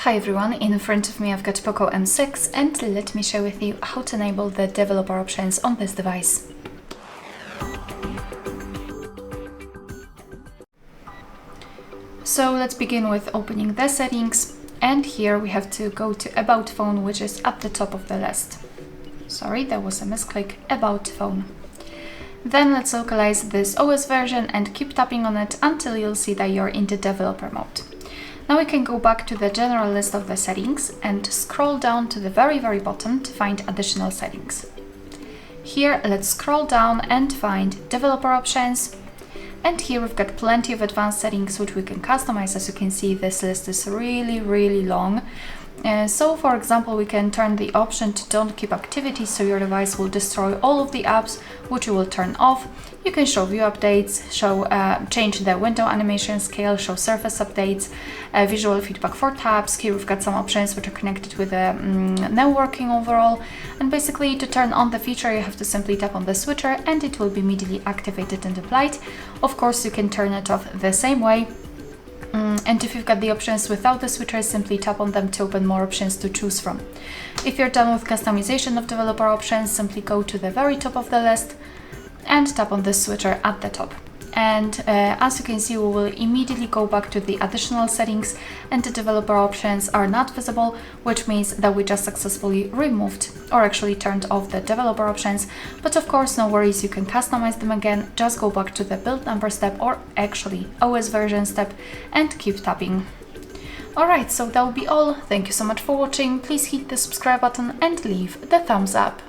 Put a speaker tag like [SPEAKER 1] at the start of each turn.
[SPEAKER 1] Hi everyone, in front of me I've got POCO M6 and let me share with you how to enable the developer options on this device. So let's begin with opening the settings, and here we have to go to About Phone, which is at the top of the list. Sorry, that was a misclick, About Phone. Then let's localize this OS version and keep tapping on it until you'll see that you're in the developer mode. Now we can go back to the general list of the settings and scroll down to the very bottom to find additional settings. Here let's scroll down and find developer options, and here we've got plenty of advanced settings which we can customize. As you can see, this list is really long. So for example, we can turn the option to don't keep activity, so your device will destroy all of the apps which you will turn off. You can show view updates, change the window animation scale, show surface updates, visual feedback for tabs. Here we've got some options which are connected with the networking overall. And basically, to turn on the feature, you have to simply tap on the switcher and it will be immediately activated and applied. Of course, you can turn it off the same way. And if you've got the options without the switcher, simply tap on them to open more options to choose from. If you're done with customization of developer options, simply go to the very top of the list and tap on the switcher at the top. And as you can see, we will immediately go back to the additional settings and the developer options are not visible, which means that we just successfully removed or actually turned off the developer options. But of course, no worries, you can customize them again. Just go back to the build number step or actually OS version step and keep tapping. Alright, so that will be all. Thank you so much for watching. Please hit the subscribe button and leave the thumbs up.